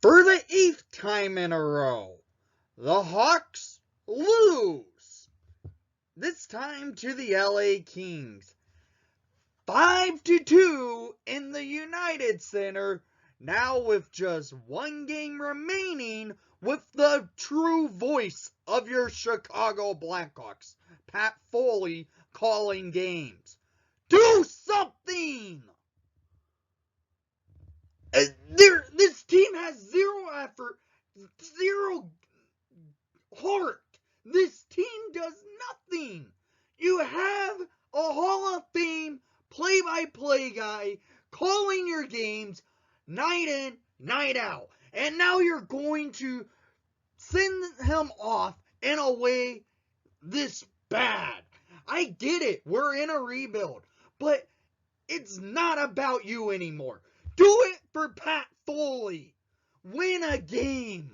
For the 8th time in a row, the Hawks lose. This time to the LA Kings. 5-2 in the United Center, now with just one game remaining, with the true voice of your Chicago Blackhawks, Pat Foley, calling games. Do something! This team has zero effort, zero heart. This team does nothing. You have a Hall of Fame play-by-play guy calling your games night in, night out. And now you're going to send him off in a way this bad. I get it. We're in a rebuild. But it's not about you anymore. Do it for Pat Foley. Win a game.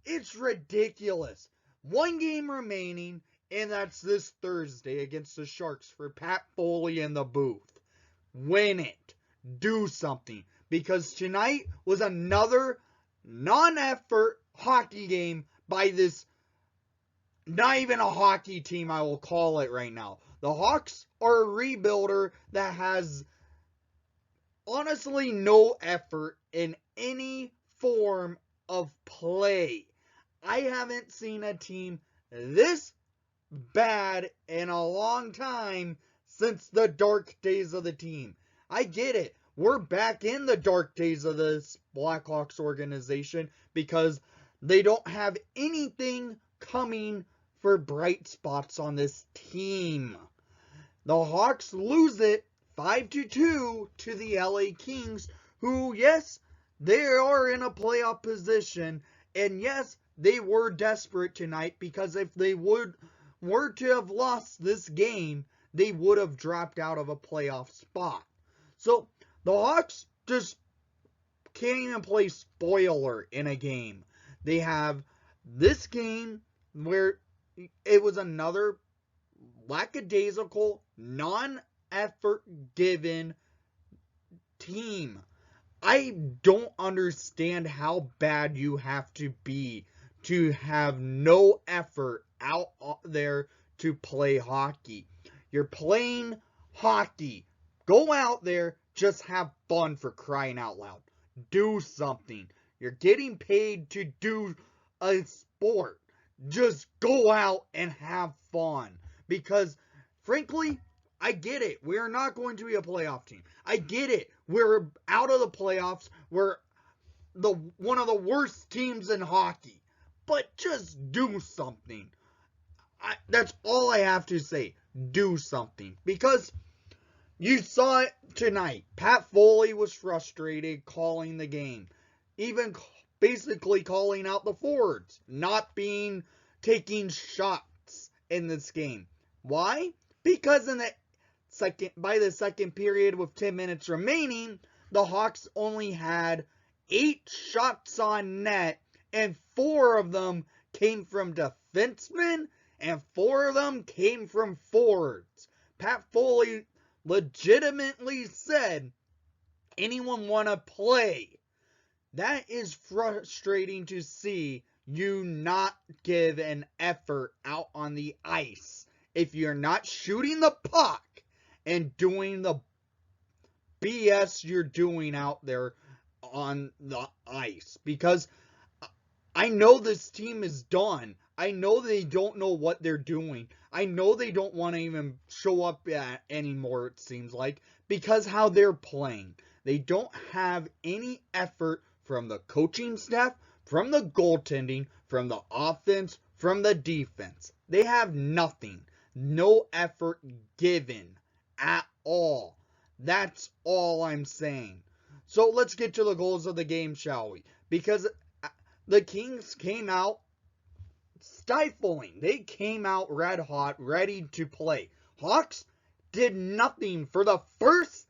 It's ridiculous. One game remaining, and that's this Thursday against the Sharks for Pat Foley in the booth. Win it. Do something. Because tonight was another non-effort hockey game by this, not even a hockey team, I will call it right now. The Hawks are a rebuilder that has honestly no effort in any form of play. I haven't seen a team this bad in a long time since the dark days of the team. I get it. We're back in the dark days of this Blackhawks organization because they don't have anything coming for bright spots on this team. The Hawks lose it 5-2 to the LA Kings, who, yes, they are in a playoff position, and yes, they were desperate tonight because if they were to have lost this game, they would have dropped out of a playoff spot. So, the Hawks just can't even play spoiler in a game. They have this game where it was another lackadaisical, non-effort given team. I don't understand how bad you have to be to have no effort out there to play hockey. You're playing hockey. Go out there, just have fun, for crying out loud. Do something. You're getting paid to do a sport. Just go out and have fun. Because, frankly, I get it. We're not going to be a playoff team. I get it. We're out of the playoffs. We're one of the worst teams in hockey. But just do something. That's all I have to say. Do something. Because you saw it tonight. Pat Foley was frustrated calling the game. Even basically calling out the forwards. Not taking shots in this game. Why? Because by the second period with 10 minutes remaining, the Hawks only had 8 shots on net, and 4 of them came from defensemen, and 4 of them came from forwards. Pat Foley legitimately said, anyone want to play? That is frustrating to see you not give an effort out on the ice if you're not shooting the puck and doing the BS you're doing out there on the ice. Because I know this team is done. I know they don't know what they're doing. I know they don't want to even show up anymore, it seems like, because how they're playing. They don't have any effort from the coaching staff, from the goaltending, from the offense, from the defense. They have nothing. No effort given at all. That's all I'm saying. So let's get to the goals of the game, shall we? Because the Kings came out stifling. They came out red hot, ready to play. Hawks did nothing for the first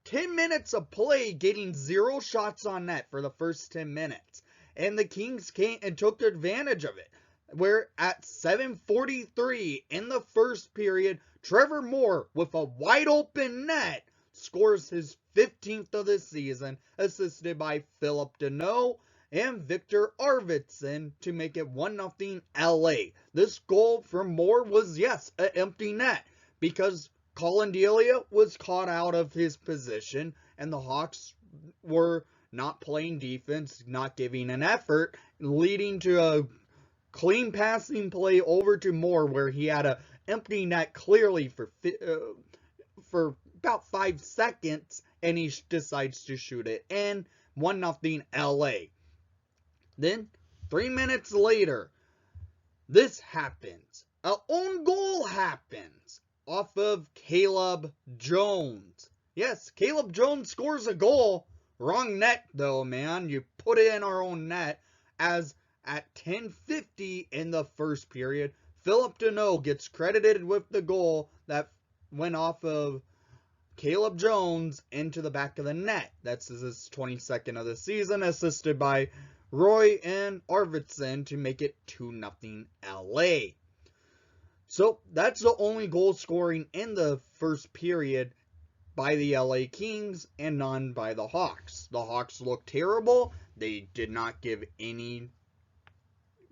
10 minutes of play, getting 0 shots on net for the first 10 minutes. And the Kings came and took advantage of it. Where at 7:43 in the first period, Trevor Moore, with a wide open net, scores his 15th of the season, assisted by Philip Deneau. and Victor Arvidsson to make it 1-0 LA. This goal from Moore was, yes, an empty net because Colin Delia was caught out of his position and the Hawks were not playing defense, not giving an effort, leading to a clean passing play over to Moore where he had a empty net clearly for about 5 seconds and he decides to shoot it in. 1-0 LA. Then 3 minutes later, this happens. An own goal happens off of Caleb Jones. Yes, Caleb Jones scores a goal. Wrong net though, man. You put it in our own net. As at 10:50 in the first period, Philip Deneau gets credited with the goal that went off of Caleb Jones into the back of the net. That's his 22nd of the season, assisted by Roy and Arvidsson to make it 2-0 LA. So that's the only goal scoring in the first period by the LA Kings and none by the Hawks. The Hawks looked terrible. They did not give any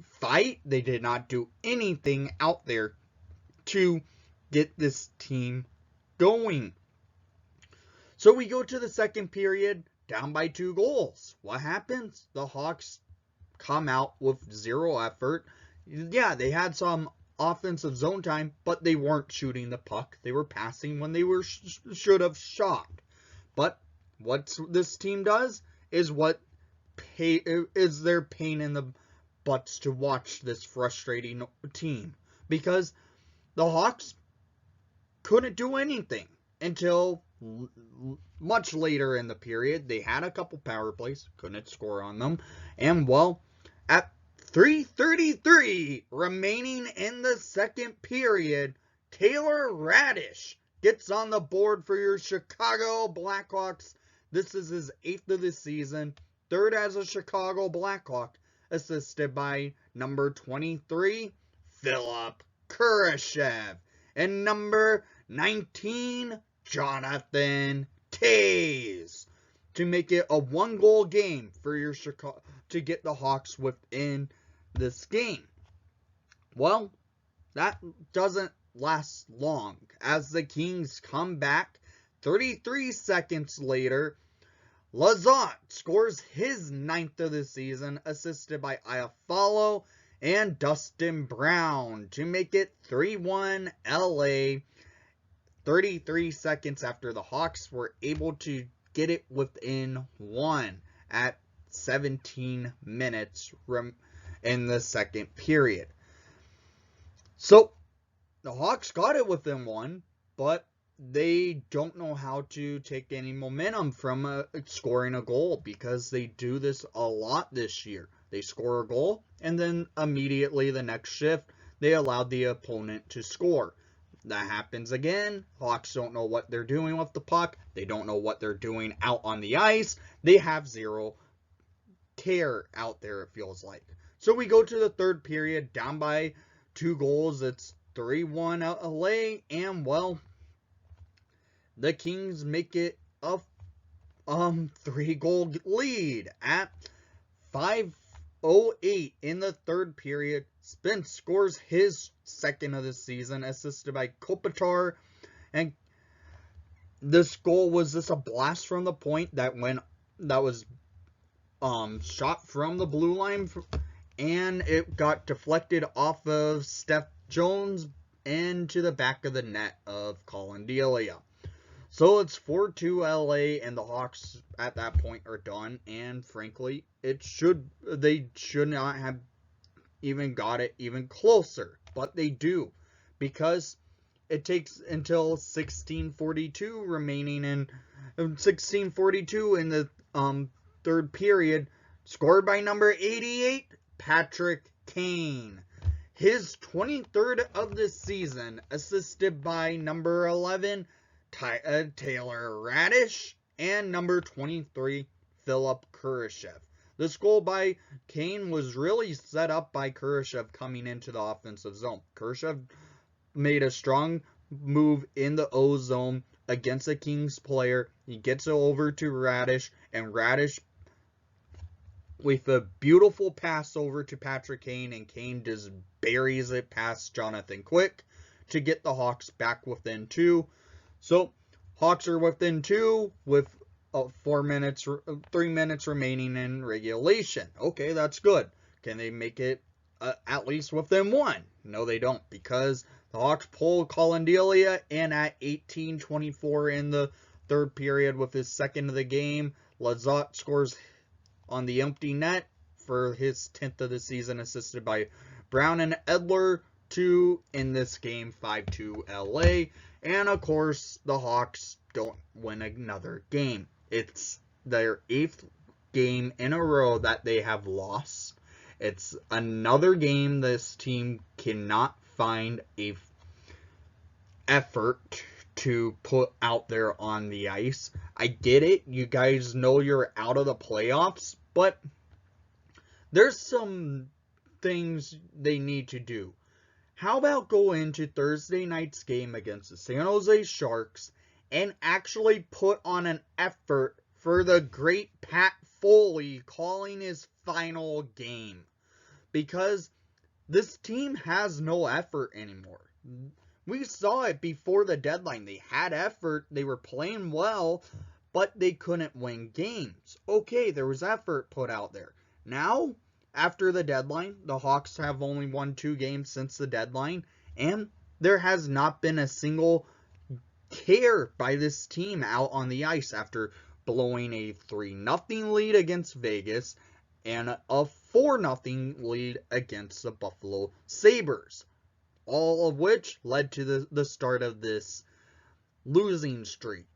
fight. They did not do anything out there to get this team going. So we go to the second period, down by 2 goals. What happens? The Hawks come out with 0 effort. Yeah, they had some offensive zone time, but they weren't shooting the puck. They were passing when they should have shot. But what this team does is is their pain in the butts to watch this frustrating team. Because the Hawks couldn't do anything until much later in the period. They had a couple power plays, couldn't score on them. And well, at 3:33 remaining in the second period, Taylor Radish gets on the board for your Chicago Blackhawks. This is his 8th of the season, 3rd as a Chicago Blackhawk, assisted by number 23, Philip Kurashev, and number 19, Jonathan Toews, to make it a 1-goal game for your Chicago to get the Hawks within this game. Well, that doesn't last long as the Kings come back. 33 seconds later, Lazat scores his 9th of the season, assisted by Iafallo and Dustin Brown, to make it 3-1 LA. 33 seconds after the Hawks were able to get it within 1 at 17 minutes in the second period. So, the Hawks got it within 1, but they don't know how to take any momentum from scoring a goal, because they do this a lot this year. They score a goal, and then immediately the next shift, they allowed the opponent to score. That happens again. Hawks don't know what they're doing with the puck. They don't know what they're doing out on the ice. They have 0 care out there, it feels like. So we go to the third period, down by 2 goals. It's 3-1 LA, and well, the Kings make it a 3-goal lead at 5:08 in the third period. Spence scores his 2nd of the season, assisted by Kopitar, and this goal was just a blast from the point that was shot from the blue line, and it got deflected off of Steph Jones into the back of the net of Colin Delia. So it's 4-2 LA, and the Hawks at that point are done, and frankly, they should not have even got it even closer, but they do, because it takes until 16:42 remaining in 16:42 in the third period, scored by number 88, Patrick Kane, his 23rd of the season, assisted by number 11, Taylor Radish, and number 23, Philip Kurashev. This goal by Kane was really set up by Kurashev coming into the offensive zone. Kurashev made a strong move in the O zone against a Kings player. He gets it over to Radish, and Radish with a beautiful pass over to Patrick Kane, and Kane just buries it past Jonathan Quick to get the Hawks back within 2. So, Hawks are within 2 with 3 minutes remaining in regulation. Okay, that's good. Can they make it at least within 1? No, they don't, because the Hawks pull Colin Delia in at 18:24 in the third period with his second of the game. Lazat scores on the empty net for his 10th of the season, assisted by Brown and Edler to in this game 5-2 LA. And of course, the Hawks don't win another game. It's their 8th game in a row that they have lost. It's another game this team cannot find a effort to put out there on the ice. I get it. You guys know you're out of the playoffs, but there's some things they need to do. How about go into Thursday night's game against the San Jose Sharks and actually put on an effort for the great Pat Foley calling his final game? Because this team has no effort anymore. We saw it before the deadline. They had effort, they were playing well, but they couldn't win games. Okay, there was effort put out there. Now, after the deadline, the Hawks have only won 2 games since the deadline, and there has not been a single care by this team out on the ice after blowing a 3-0 lead against Vegas and a 4-0 lead against the Buffalo Sabres. All of which led to the start of this losing streak.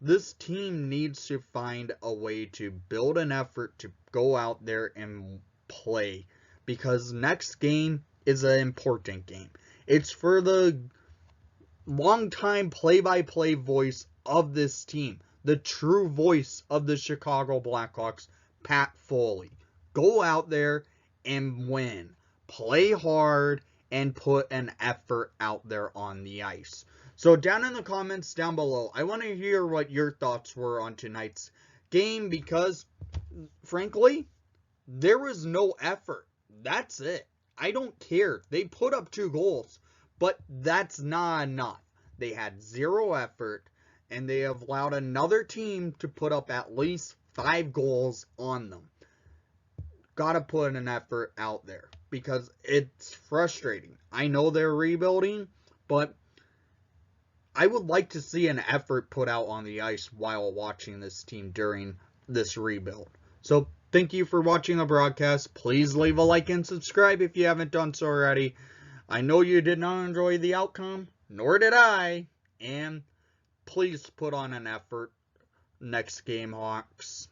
This team needs to find a way to build an effort to go out there and play, because next game is an important game. It's for the longtime play-by-play voice of this team, the true voice of the Chicago Blackhawks, Pat Foley. Go out there and win. Play hard and put an effort out there on the ice. So down in the comments down below, I want to hear what your thoughts were on tonight's game, because, frankly, there was no effort. That's it. I don't care. They put up 2 goals, but that's not enough. They had 0 effort, and they have allowed another team to put up at least 5 goals on them. Gotta put an effort out there, because it's frustrating. I know they're rebuilding, but I would like to see an effort put out on the ice while watching this team during this rebuild. So, thank you for watching the broadcast. Please leave a like and subscribe if you haven't done so already. I know you did not enjoy the outcome, nor did I. And please put on an effort next game, Hawks.